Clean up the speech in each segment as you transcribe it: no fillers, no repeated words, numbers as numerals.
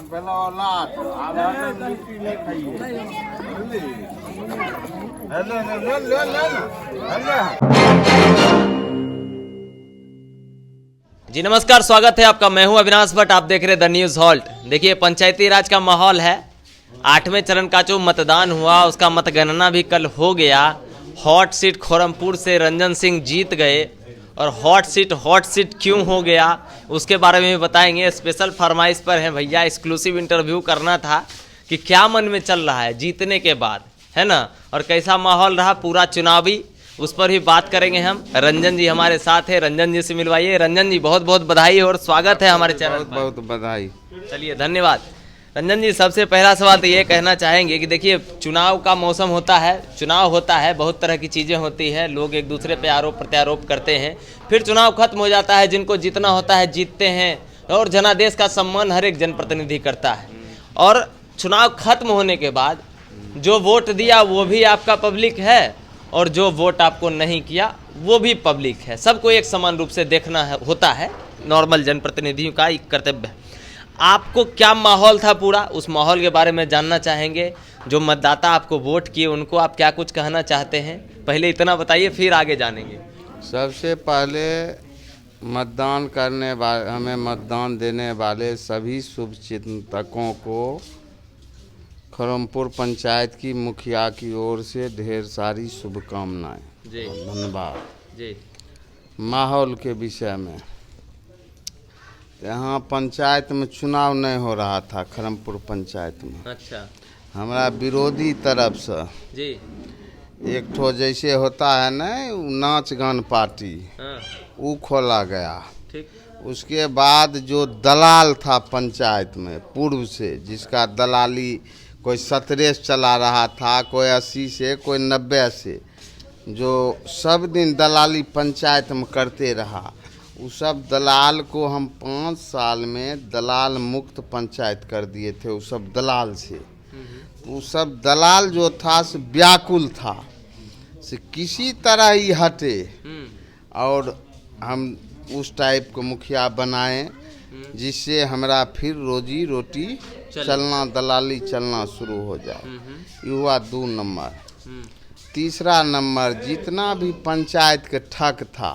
जी नमस्कार, स्वागत है आपका। मैं हूं अविनाश भट्ट, आप देख रहे द न्यूज़ हॉल्ट। देखिए, पंचायती राज का माहौल है। 8वें चरण का जो मतदान हुआ उसका मतगणना भी कल हो गया। हॉट सीट खोरमपुर से रंजन सिंह जीत गए और हॉट सीट क्यों हो गया उसके बारे में भी बताएंगे। स्पेशल फरमाइश पर है भैया, एक्सक्लूसिव इंटरव्यू करना था कि क्या मन में चल रहा है जीतने के बाद, है ना, और कैसा माहौल रहा पूरा चुनावी, उस पर भी बात करेंगे हम। रंजन जी हमारे साथ है, रंजन जी से मिलवाइए। रंजन जी, बहुत बहुत बधाई और स्वागत है हमारे चैनल पर। बहुत बहुत बधाई। चलिए, धन्यवाद। रंजन जी, सबसे पहला सवाल तो ये कहना चाहेंगे कि देखिए, चुनाव का मौसम होता है, चुनाव होता है, बहुत तरह की चीज़ें होती है, लोग एक दूसरे पे आरोप प्रत्यारोप करते हैं, फिर चुनाव खत्म हो जाता है, जिनको जीतना होता है जीतते हैं और जनादेश का सम्मान हर एक जनप्रतिनिधि करता है। और चुनाव खत्म होने के बाद जो वोट दिया वो भी आपका पब्लिक है और जो वोट आपको नहीं किया वो भी पब्लिक है। सबको एक समान रूप से देखना होता है, नॉर्मल जनप्रतिनिधियों का एक कर्तव्य है। आपको क्या माहौल था पूरा, उस माहौल के बारे में जानना चाहेंगे। जो मतदाता आपको वोट किए उनको आप क्या कुछ कहना चाहते हैं, पहले इतना बताइए, फिर आगे जानेंगे। सबसे पहले मतदान करने वाले, हमें मतदान देने वाले सभी शुभचिंतकों को खोरमपुर पंचायत की मुखिया की ओर से ढेर सारी शुभकामनाएं। जी धन्यवाद जी। माहौल के विषय में, यहाँ पंचायत में चुनाव नहीं हो रहा था। खोरमपुर पंचायत में अच्छा, हमारा विरोधी तरफ से जी, एक ठो जैसे होता है ना नाच गान पार्टी, हाँ, वो खोला गया। ठीक, उसके बाद जो दलाल था पंचायत में पूर्व से, जिसका दलाली कोई 17 से चला रहा था, कोई 80 से, कोई 90 से, जो सब दिन दलाली पंचायत में करते रहा, उस सब दलाल को हम 5 साल में दलाल मुक्त पंचायत कर दिए थे। उस सब दलाल से, उस सब दलाल जो था से व्याकुल था से किसी तरह ही हटे और हम उस टाइप को मुखिया बनाए जिससे हमारा फिर रोजी रोटी चलना, दलाली चलना शुरू हो जाए। ये हुआ 2 नंबर। तीसरा नंबर, जितना भी पंचायत के ठग था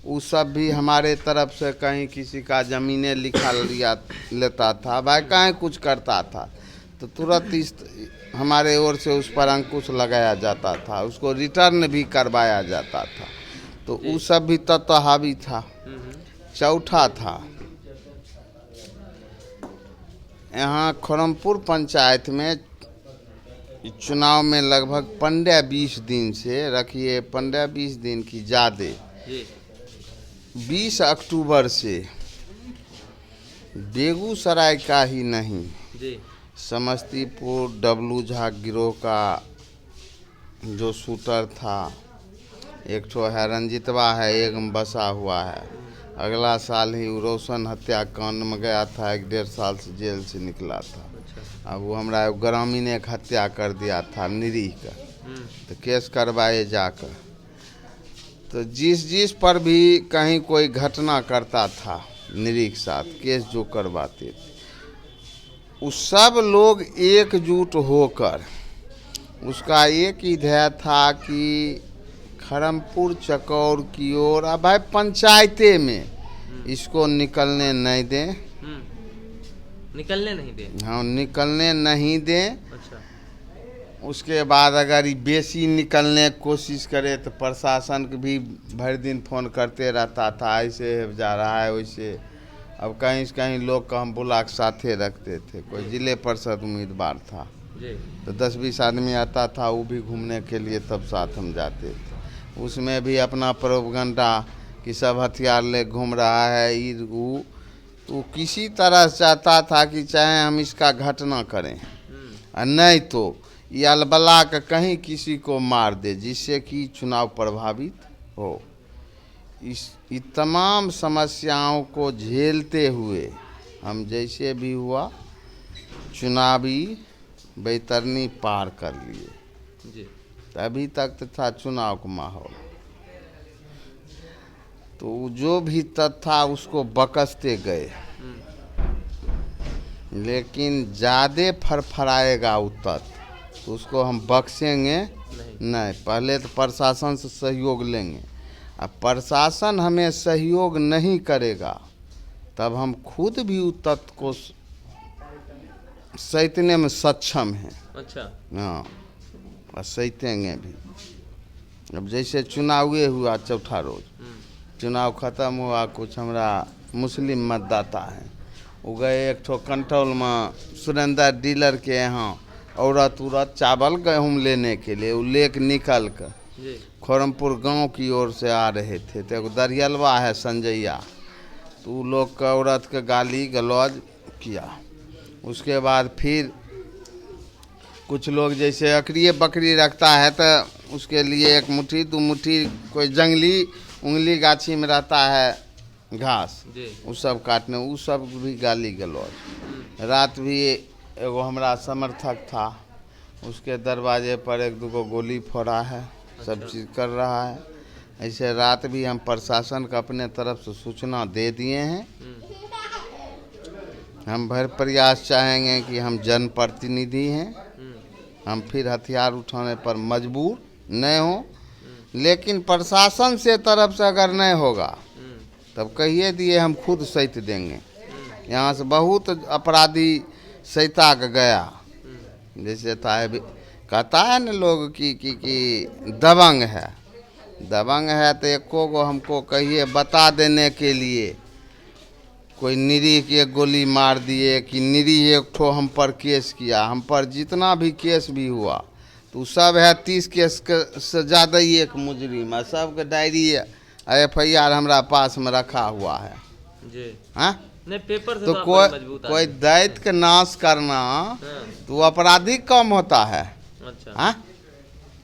वो सब भी हमारे तरफ से, कहीं किसी का ज़मीनें लिखा लिया लेता था, भाई कहीं कुछ करता था तो तुरंत हमारे ओर से उस पर अंकुश लगाया जाता था, उसको रिटर्न भी करवाया जाता था, तो वो सब भी तत्व हावी था। चौथा था, यहाँ खोरमपुर पंचायत में चुनाव में लगभग 15-20 दिन से, रखिए 15-20 दिन की ज़्यादा, 20 अक्टूबर से बेगूसराय का ही नहीं जी, समस्तीपुर डब्लू झा गिरोह का जो शूटर था, एक ठो है रंजितवा है, एक में बसा हुआ है, अगला साल ही रोशन हत्याकांड में गया था, 1-1.5 साल से जेल से निकला था। अब वो हमारा ग्रामीण एक हत्या कर दिया था निरीह का, तो केस करवाए जाकर, तो जिस पर भी कहीं कोई घटना करता था निरीह के साथ, केस जो करवाते थे, उस सब लोग एकजुट होकर, उसका एक ही ध्येय था कि खोरमपुर चकौर की ओर, अब भाई पंचायते में इसको निकलने नहीं दें, निकलने नहीं दें, हाँ निकलने नहीं दें। अच्छा, उसके बाद अगर ये बेसी निकलने की कोशिश करे तो प्रशासन को भी भर दिन फ़ोन करते रहता था, ऐसे जा रहा है वैसे। अब कहीं से कहीं लोग को हम बुला के साथे रखते थे, कोई जिले परिषद उम्मीदवार था जी, तो 10-20 आदमी आता था, वो भी घूमने के लिए, तब साथ हम जाते थे। उसमें भी अपना प्रोपगंडा कि सब हथियार ले घूम रहा है, ये वो किसी तरह चाहता था कि चाहे हम इसका घटना करें और नहीं तो ये अलबला का कहीं किसी को मार दे, जिससे कि चुनाव प्रभावित हो। इस तमाम समस्याओं को झेलते हुए हम जैसे भी हुआ चुनावी बैतरनी पार कर लिए जी, अभी तक तो था चुनाव का माहौल, तो जो भी तथ्य था उसको बकसते गए। लेकिन ज़्यादा फरफराएगा उत्तर तो उसको हम बख्शेंगे नहीं। पहले तो प्रशासन से सहयोग लेंगे। अब प्रशासन हमें सहयोग नहीं करेगा तब हम खुद भी उत्तर को सैतने में सक्षम हैं। अच्छा। हाँ, और सैतेंगे भी। अब जैसे चुनाव हुआ चौथा रोज, चुनाव ख़त्म हुआ, कुछ हमारा मुस्लिम मतदाता हैं वो गए एक ठो कंट्रोल में सुरेंद्र डीलर के यहाँ औरत उरत चावल गेहूँ लेने के लिए। वो लेक निकल कर खोरमपुर गांव की ओर से आ रहे थे तो एक दरियलवा है संजैया, तो वो लोग का औरत के गाली गलौज किया। उसके बाद फिर कुछ लोग जैसे अकड़िए बकरी रखता है तो उसके लिए एक मुट्ठी दो मुट्ठी कोई जंगली उंगली गाछी में रहता है घास, वो सब काटने, वो सब भी गाली गलौज। रात भी एगो हमारा समर्थक था, उसके दरवाजे पर एक दो गोली फोड़ा है, सब चीज़ कर रहा है। ऐसे रात भी हम प्रशासन को अपने तरफ से सूचना दे दिए हैं। हम भर प्रयास चाहेंगे कि हम जनप्रतिनिधि हैं, हम फिर हथियार उठाने पर मजबूर नहीं हों, लेकिन प्रशासन से तरफ से अगर नहीं होगा तब कहिए दिए हम खुद सहित देंगे। यहाँ से बहुत अपराधी सहिता का गया, जैसे था कहता है न लोग कि दबंग है, दबंग है तो एको को हमको कहिए बता देने के लिए। कोई निरीह की एक गोली मार दिए कि निरीह एक ठो हम पर केस किया, हम पर जितना भी केस भी हुआ तो सब है 30 केस से ज़्यादा ही एक मुजरिम है, सबके डायरी FIR हमारा पास में रखा हुआ है जी। हाँ नहीं पेपर से तो कोई दैत्य का नाश करना तो अपराधी कम होता है। अच्छा। हाँ,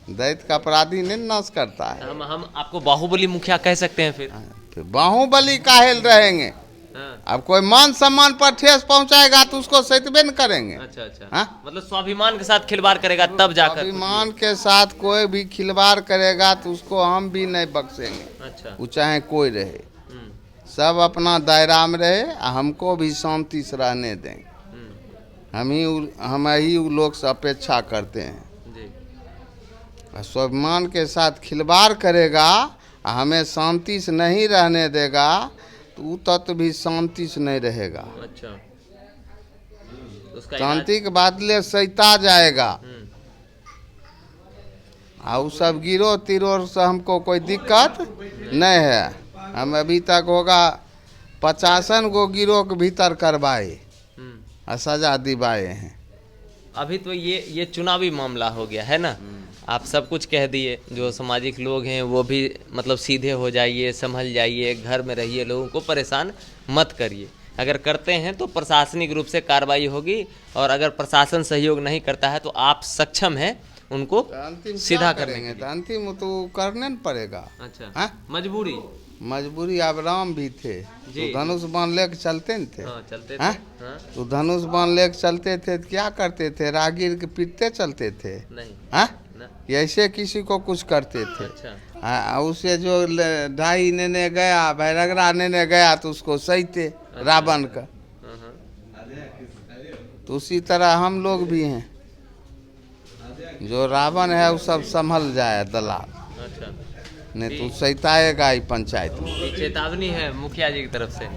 दैत्य का अपराधी नहीं नाश करता है। हम आपको बाहुबली मुखिया कह सकते हैं फिर बाहुबली काहेल रहेंगे। अब कोई मान सम्मान पर ठेस पहुंचाएगा तो उसको सहितबे न करेंगे। अच्छा अच्छा। हाँ? मतलब स्वाभिमान के साथ खिलवाड़ करेगा तब जाकर। स्वाभिमान के साथ कोई भी खिलवाड़ करेगा तो उसको हम भी नहीं बख्शेंगे। अच्छा। वो चाहे कोई रहे, सब अपना दायरा में रहे, हमको भी शांति से रहने दें। हम ही वो लोग से अपेक्षा करते हैं जी। स्वाभिमान के साथ खिलवाड़ करेगा, हमें शांति से नहीं रहने देगा तो तत्व भी शांति से नहीं रहेगा। अच्छा। शांति के बदले सहिता जाएगा। और सब गिरोह तिरोह से हमको कोई दिक्कत नहीं है। हम अभी तक होगा 50 गो गिरोह के भीतर करवाए और सजा दिवाए हैं। अभी तो ये चुनावी मामला हो गया है ना, आप सब कुछ कह दिए। जो सामाजिक लोग हैं वो भी मतलब सीधे हो जाइए, संभल जाइए, घर में रहिए, लोगों को परेशान मत करिए। अगर करते हैं तो प्रशासनिक रूप से कार्रवाई होगी, और अगर प्रशासन सहयोग नहीं करता है तो आप सक्षम हैं उनको सीधा करेंगे। तो अंतिम तो करने न पड़ेगा। अच्छा। हाँ? मजबूरी अब राम भी थे तो धनुष बाण लेके चलते न थे। हाँ, चलते थे। हाँ? हाँ? तो धनुष बाण लेके चलते थे तो क्या करते थे, राहगीर के पीटते चलते थे। नहीं। हाँ? ऐसे किसी को कुछ करते थे। अच्छा। उसे जो ढाई नेने गया, भैरगरा नेने गया तो उसको सहते रावण का। तो उसी तरह हम लोग भी हैं, जो रावण है वो सब संभल जाए दलाल। अच्छा। नहीं तो सहिताएगा ही पंचायत में। चेतावनी है मुखिया जी की तरफ से,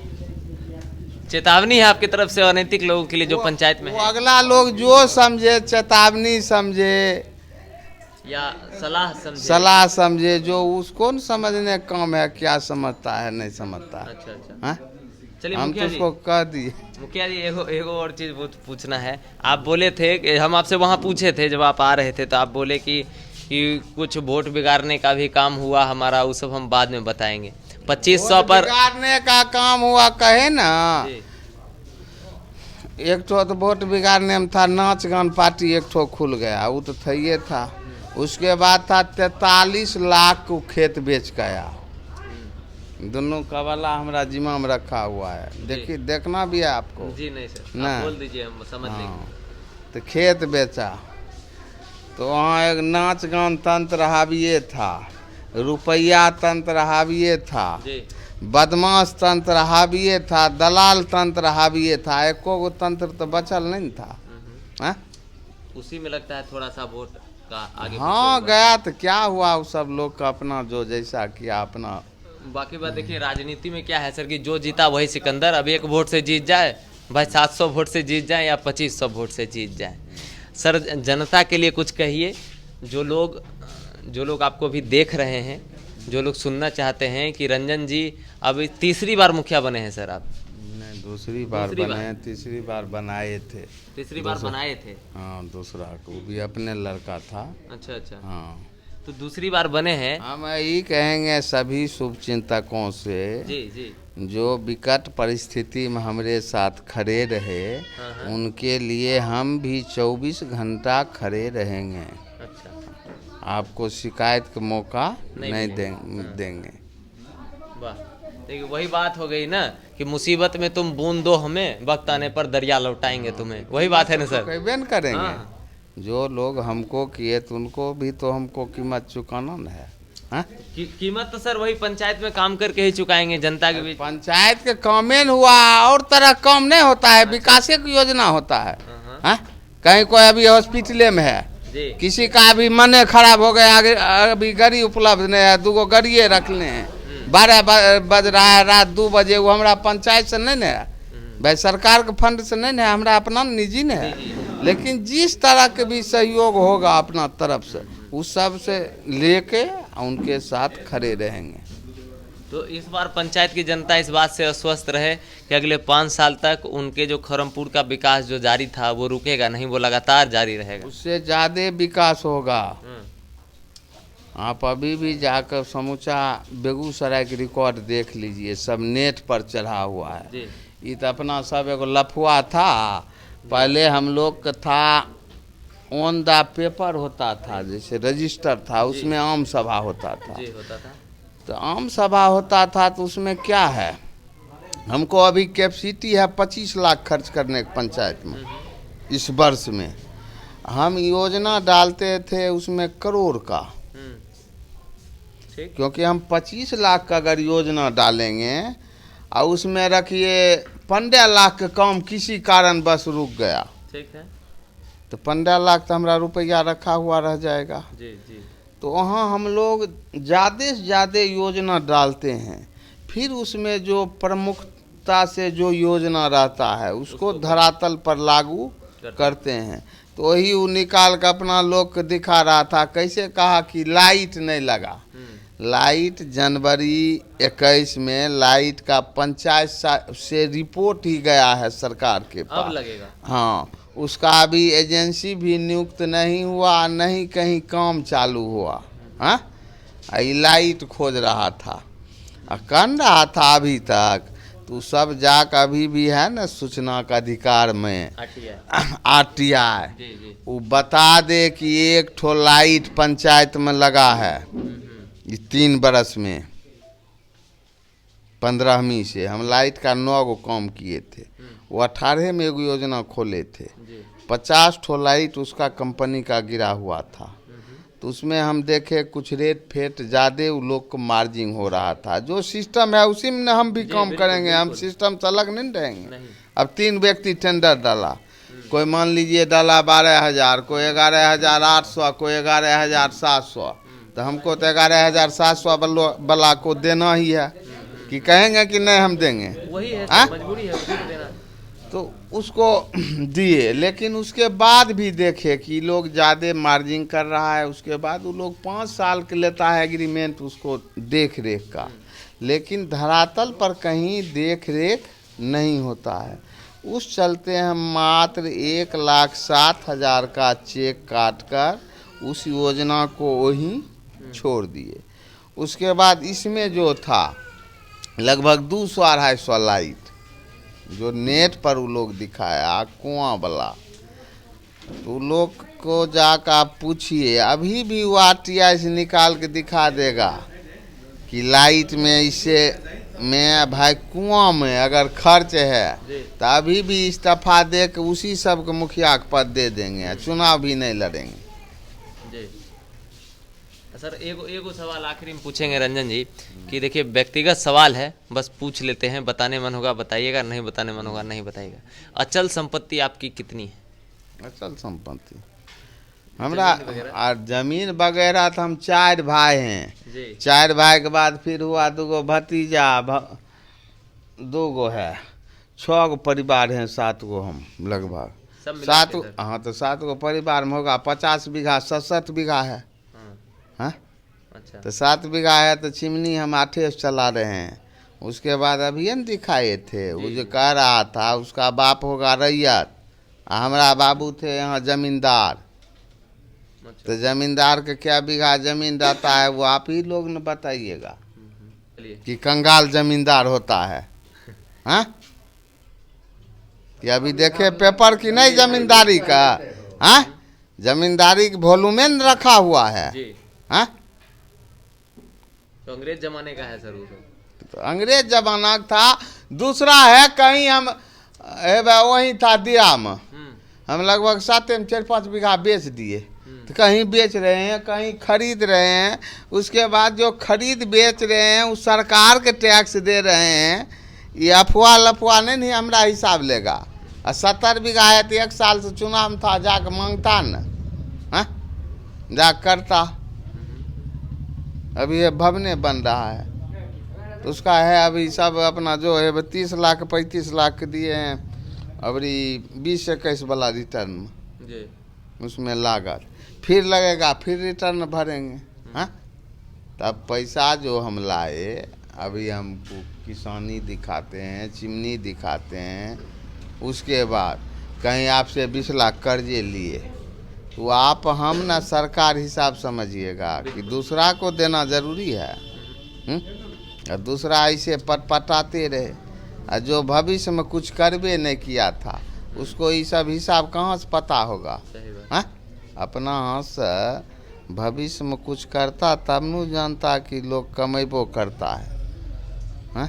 चेतावनी है आपकी तरफ से अनैतिक लोगों के लिए जो पंचायत में है। अगला लोग जो समझे, चेतावनी समझे या सलाह समझे, जो उसको न समझने काम है, क्या समझता है नहीं समझता है। अच्छा अच्छा। हाँ? चलिए हम तो उसको कह दिए। मुखिया जी एगो और चीज़ बहुत पूछना है। आप बोले थे कि हम आपसे वहाँ पूछे थे जब आप आ रहे थे, तो आप बोले कि कुछ वोट बिगाड़ने का भी काम हुआ हमारा, वो सब हम बाद में बताएंगे। 2500 पर बिगाड़ने का काम हुआ कहे ना, एक ठो तो वोट बिगाड़ने में था, नाच गान पार्टी एक ठो खुल गया, वो तो थइए था। उसके बाद था 43 लाख को खेत बेच गया। दोनों का वाला हमारा जिम्मा में रखा हुआ है, देखिए देखना भी है आपको। जी नहीं सर, आप बोल दीजिए हम समझ लेंगे। तो खेत बेचा, तो वहाँ एक नाच गान तंत्र हाविये था, रुपया तंत्र हाविये था। बदमाश तंत्र हाविए था, दलाल तंत्र हाविए था, एको गो तंत्र तो बचल नहीं था। हाँ? उसी में लगता है थोड़ा सा वोट का आगे हाँ पीछे हुआ। गया तो क्या हुआ, वो सब लोग का अपना जो जैसा किया अपना। बाकी बात देखिए, राजनीति में क्या है सर कि जो जीता वही सिकंदर। अब 1 वोट से जीत जाए भाई, 700 वोट से जीत जाए या 2500 वोट से जीत जाए। सर जनता के लिए कुछ कहिए, जो लोग आपको भी देख रहे हैं, जो लोग सुनना चाहते हैं कि रंजन जी अब तीसरी बार मुखिया बने हैं सर आप। नहीं, दूसरी बार बने, तीसरी बार बनाए थे। तीसरी बार बनाए थे। हाँ, दूसरा को भी अपने लड़का था। अच्छा अच्छा। हाँ, तो दूसरी बार बने हैं। हम यही कहेंगे सभी शुभ चिंतकों से, जी जी। जो विकट परिस्थिति में हमारे साथ खड़े रहे, उनके लिए हम भी 24 घंटा खड़े रहेंगे। अच्छा। आपको शिकायत का मौका नहीं देंगे। वाह, देखिए वही बात हो गई ना कि मुसीबत में तुम बूंद दो हमें, वक्त आने पर दरिया लौटाएंगे तुम्हें। वही बात है ना सर। कहबे न करेंगे। हाँ। जो लोग हमको किए तो उनको भी तो हमको कीमत चुकाना न है। हाँ? कीमत तो सर वही पंचायत में काम करके ही चुकाएंगे जनता के बीच। पंचायत के कामें हुआ और तरह काम नहीं होता है, विकास की योजना होता है। हाँ? कहीं कोई अभी हॉस्पिटले में है, किसी का अभी मन खराब हो गया, अभी गाड़ी उपलब्ध नहीं है, 2 गाड़िए रखने हैं, 12 बज रहा है, रात 2 बजे, वो हमारा पंचायत से नहीं है भाई, सरकार के फंड से नहीं है, हमारा अपना निजी नहीं है। लेकिन जिस तरह के भी सहयोग होगा अपना तरफ से, उस सब से लेके उनके साथ खड़े रहेंगे। तो इस बार पंचायत की जनता इस बात से आश्वस्त रहे कि अगले 5 साल तक उनके जो खरमपुर का विकास जो जारी था वो रुकेगा नहीं, वो लगातार जारी रहेगा। उससे ज़्यादा विकास होगा। आप अभी भी जाकर समूचा बेगूसराय की रिकॉर्ड देख लीजिए, सब नेट पर चढ़ा हुआ है। ये तो अपना सब एगो लफुआ था। पहले हम लोग का था ऑन द पेपर होता था, जैसे रजिस्टर था, उसमें आम सभा होता था। तो आम सभा होता था तो उसमें क्या है, हमको अभी कैपेसिटी है 25 लाख खर्च करने की पंचायत में इस वर्ष में। हम योजना डालते थे उसमें करोड़ का, क्योंकि हम 25 लाख का अगर योजना डालेंगे और उसमें रखिए 15 लाख का काम किसी कारण बस रुक गया, ठीक है, तो 15 लाख तो हमारा रुपया रखा हुआ रह जाएगा। जी जी। तो वहाँ हम लोग ज़्यादा से ज़्यादा योजना डालते हैं, फिर उसमें जो प्रमुखता से जो योजना रहता है उसको धरातल पर लागू करते हैं। तो वही वो निकाल कर अपना लोग को दिखा रहा था। कैसे कहा कि लाइट नहीं लगा, लाइट जनवरी 21 में लाइट का पंचायत से रिपोर्ट ही गया है सरकार के पास। अब लगेगा। हाँ, उसका अभी एजेंसी भी नियुक्त नहीं हुआ, नहीं कहीं काम चालू हुआ। हाँ, लाइट खोज रहा था, कर रहा था अभी तक। तो सब जाक अभी भी है ना सूचना का अधिकार में RTI, वो बता दे कि 1 ठो लाइट पंचायत में लगा है इस 3 बरस में। 15वीं से हम लाइट का 9 गो काम किए थे, वो 18 में एगो योजना खोले थे। 50 ठो लाइट उसका कंपनी का गिरा हुआ था। तो उसमें हम देखे कुछ रेट फेट ज़्यादा वो लोग को मार्जिन हो रहा था। जो सिस्टम है उसी में हम भी काम करेंगे, हम सिस्टम से अलग नहीं रहेंगे। अब 3 व्यक्ति टेंडर डाला, कोई मान लीजिए डाला 12,000, कोई 11,800, कोई 11,700। तो हमको तो 11,700 वाला को देना ही है, कि कहेंगे कि नहीं हम देंगे, वही है, मजबूरी है उसी को देना। तो उसको दिए, लेकिन उसके बाद भी देखे कि लोग ज़्यादा मार्जिन कर रहा है। उसके बाद वो लोग 5 साल के लेता है एग्रीमेंट उसको देख रेख का, लेकिन धरातल पर कहीं देख रेख नहीं होता है। उस चलते हम मात्र 1,07,000 का चेक काट कर उस योजना को वहीं छोड़ दिए। उसके बाद इसमें जो था लगभग 200-250 लाइट जो नेट पर वो लोग दिखाया कुआं वाला, तो लोग को जाकर आप पूछिए, अभी भी वो RTI से निकाल के दिखा देगा कि लाइट में इससे में भाई कुआं में अगर खर्च है तो अभी भी इस्तीफा दे के उसी सब के मुखिया के पद दे देंगे, चुनाव भी नहीं लड़ेंगे। सर एगो सवाल आखिरी में पूछेंगे रंजन जी कि देखिए व्यक्तिगत सवाल है, बस पूछ लेते हैं, बताने मन होगा बताइएगा, नहीं बताने मन होगा नहीं बताइएगा। अचल संपत्ति आपकी कितनी है? अचल संपत्ति हमरा और जमीन वगैरह तो हम 4 भाई हैं जी। 4 भाई के बाद फिर हुआ 2 भतीजा 2 है, 6 परिवार हैं, 7 हम लगभग सब मिला 7। के सर? हाँ तो 7 परिवार में होगा 50 बीघा 67 बीघा है। हाँ, हाँ अच्छा तो 7 बीघा है तो चिमनी हम 8 से चला रहे हैं। उसके बाद अभी न दिखाए थे वो जो कह रहा था उसका बाप होगा रैयत, हमारा बाबू थे यहाँ जमींदार। अच्छा। तो जमींदार के क्या बीघा जमीन रहता है वो आप ही लोग न बताइएगा चलिए कि कंगाल जमींदार होता है। हाँ कि अभी देखे पेपर की नहीं जमींदारी का। हाँ जमींदारी के वॉल्यूमेन रखा हुआ है। जी। हाँ तो अंग्रेज जमाने का है सर वो तो अंग्रेज जमाना था। दूसरा है कहीं हम वहीं था दिया में हम लगभग 7 में 4-5 बीघा बेच दिए। तो कहीं बेच रहे हैं कहीं खरीद रहे हैं। उसके बाद जो खरीद बेच रहे हैं उस सरकार के टैक्स दे रहे हैं। ये अफवाह लफवाह नहीं हमारा हिसाब लेगा। और 70 बीघा है तो 1 साल से चुनाव में था जाके मांगता न। हाँ जा करता। अभी ये भवने बन रहा है तो उसका है अभी सब अपना जो है 30 लाख 35 लाख दिए हैं। अभी 20-21 वाला रिटर्न जी। उसमें लागत फिर लगेगा फिर रिटर्न भरेंगे। हाँ तब पैसा जो हम लाए अभी हमको किसानी दिखाते हैं चिमनी दिखाते हैं। उसके बाद कहीं आपसे 20 लाख कर्जे लिए तो आप हम ना सरकार हिसाब समझिएगा कि दूसरा को देना ज़रूरी है। और दूसरा ऐसे पटपटाते रहे और जो भविष्य में कुछ करबे नहीं किया था उसको ये सब हिसाब कहाँ से पता होगा। हाँ अपना हाथ से भविष्य में कुछ करता तब न जानता कि लोग कमेबो करता है। हाँ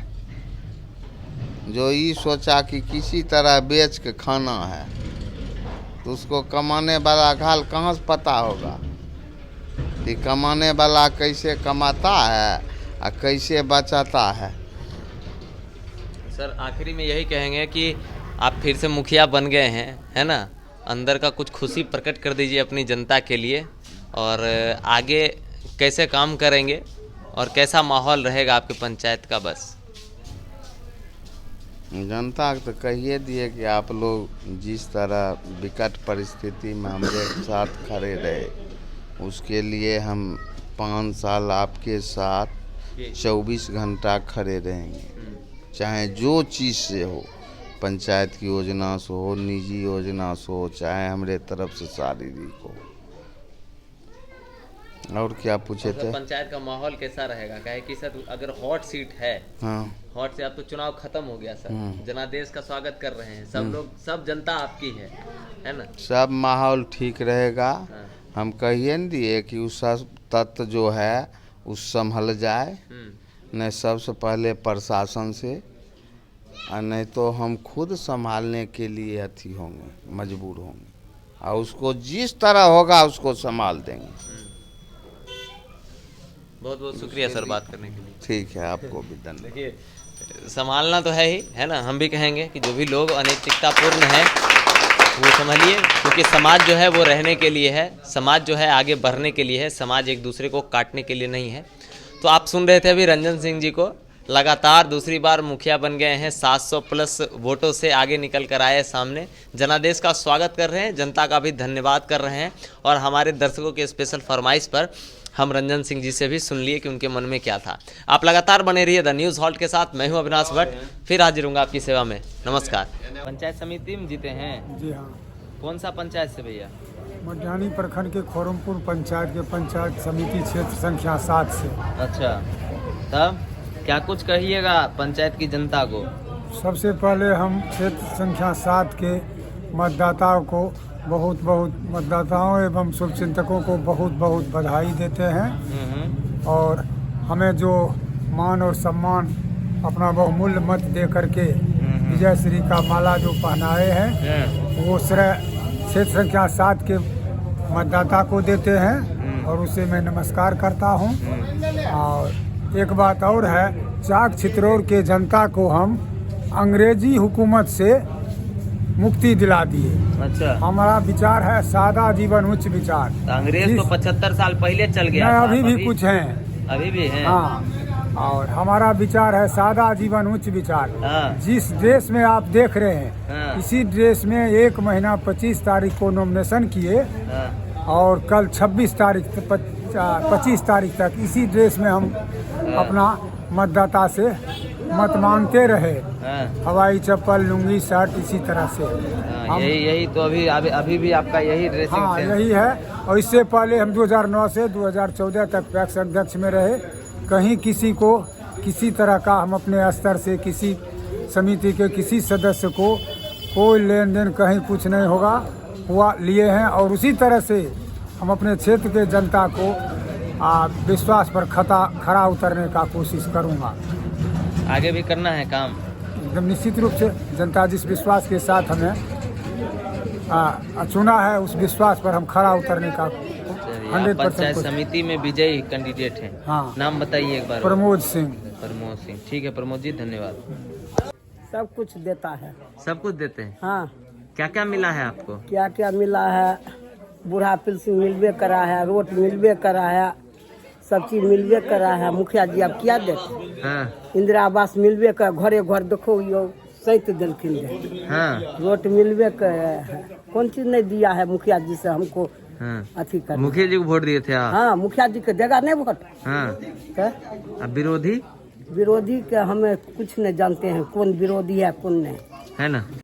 जो ये सोचा कि किसी तरह बेच के खाना है तो उसको कमाने वाला हाल कहाँ से पता होगा कि कमाने वाला कैसे कमाता है और कैसे बचाता है। सर आखिरी में यही कहेंगे कि आप फिर से मुखिया बन गए हैं है ना, अंदर का कुछ खुशी प्रकट कर दीजिए अपनी जनता के लिए और आगे कैसे काम करेंगे और कैसा माहौल रहेगा आपके पंचायत का। बस जनता तो कहिए दिए कि आप लोग जिस तरह विकट परिस्थिति में हमारे साथ खड़े रहे उसके लिए हम 5 साल आपके साथ 24 घंटा खड़े रहेंगे। चाहे जो चीज़ से हो, पंचायत की योजना से हो, निजी योजना से हो, चाहे हमारे तरफ से शारीरिक हो। और क्या पूछे थे? पंचायत का माहौल कैसा रहेगा? कहे कि सर अगर हॉट सीट है, हाँ हॉट से अब तो चुनाव खत्म हो गया सर, जनादेश का स्वागत कर रहे हैं सब लोग, सब जनता आपकी है ना? सब माहौल ठीक रहेगा। हाँ। हम कहिए न दिए कि उस तत्व जो है उस संभल जाए, नहीं सबसे पहले प्रशासन से और नहीं तो हम खुद संभालने के लिए अथी होंगे, मजबूर होंगे और उसको जिस तरह होगा उसको संभाल देंगे। बहुत बहुत शुक्रिया सर बात करने के लिए। ठीक है आपको भी धन्यवाद। देखिए संभालना तो है ही है ना, हम भी कहेंगे कि जो भी लोग अनैतिकतापूर्ण है वो संभालिए, क्योंकि समाज जो है वो रहने के लिए है, समाज जो है आगे बढ़ने के लिए है, समाज एक दूसरे को काटने के लिए नहीं है। तो आप सुन रहे थे अभी रंजन सिंह जी को, लगातार दूसरी बार मुखिया बन गए हैं, 700+ वोटों से आगे निकल कर आए सामने, जनादेश का स्वागत कर रहे हैं, जनता का भी धन्यवाद कर रहे हैं और हमारे दर्शकों के स्पेशल फरमाइश पर हम रंजन सिंह जी से भी सुन लिए कि उनके मन में क्या था। आप लगातार बने रहिए द न्यूज़ हॉल्ट के साथ। मैं हूं अविनाश भट्ट, फिर हाजिर हूंगा आपकी सेवा में। नमस्कार। पंचायत समिति में जीते हैं? जी हाँ, कौन सा पंचायत से भैया? मटिहानी प्रखंड के खोरमपुर पंचायत के पंचायत समिति क्षेत्र संख्या 7 से। अच्छा, तब क्या कुछ कहिएगा पंचायत की जनता को? सबसे पहले हम क्षेत्र संख्या 7 के मतदाताओं को बहुत मतदाताओं एवं शुभचिंतकों को बहुत बधाई देते हैं और हमें जो मान और सम्मान अपना बहुमूल्य मत दे करके विजय श्री का माला जो पहनाए हैं वो श्रेय क्षेत्र संख्या 7 के मतदाता को देते हैं और उसे मैं नमस्कार करता हूँ। और एक बात और है, चाक छितरौर के जनता को हम अंग्रेजी हुकूमत से मुक्ति दिला दिए। अच्छा, हमारा विचार है सादा जीवन उच्च विचार। तो अंग्रेज तो 75 साल पहले चल गया था, अभी भी कुछ हैं। अभी भी हैं। हाँ, और हमारा विचार है सादा जीवन उच्च विचार। हाँ। जिस ड्रेस में आप देख रहे हैं, हाँ। इसी ड्रेस में 1 महीना 25 तारीख को नॉमिनेशन किए हाँ। और कल 26 तारीख 25 तारीख तक इसी ड्रेस में हम अपना मतदाता से मत मांगते रहे। हाँ। हवाई चप्पल, लुंगी, शर्ट, इसी तरह से हाँ, यही तो अभी भी आपका यही ड्रेसिंग हाँ सेंस। यही है। और इससे पहले हम 2009 से 2014 तक पैक्स अध्यक्ष में रहे। कहीं किसी को किसी तरह का हम अपने स्तर से किसी समिति के किसी सदस्य को कोई लेन देन कहीं कुछ नहीं हुआ लिए हैं। और उसी तरह से हम अपने क्षेत्र के जनता को विश्वास पर खरा उतरने का कोशिश करूँगा। आगे भी करना है काम एकदम निश्चित रूप से। जनता जिस विश्वास के साथ हमें चुना है, उस विश्वास पर हम खरा उतरने का 100% पंचायत समिति में विजयी कैंडिडेट हैं। हाँ। नाम बताइए एक बार। प्रमोद सिंह। प्रमोद सिंह, ठीक है प्रमोद जी, धन्यवाद। सब कुछ देता है। सब कुछ देते हैं। हाँ, क्या क्या मिला है आपको? क्या क्या मिला है? बूढ़ा पेंशन मिलवे करा है, रोड मिलवे करा है, सब चीज मिलवे करा है। मुखिया जी अब क्या देते? हाँ। इंदिरा आवास मिलवे कर, घरे घर देखो यो सहित दिलखिन दे। हाँ। रोड मिलवे कर, कौन चीज नहीं दिया है मुखिया जी से हमको। हाँ। अथी कर। मुखिया जी को वोट दिए थे आप? हाँ, मुखिया जी के देगा नहीं वोट। हाँ। तो अब विरोधी विरोधी के हमें कुछ नहीं जानते हैं, कौन विरोधी है कौन नहीं, है ना।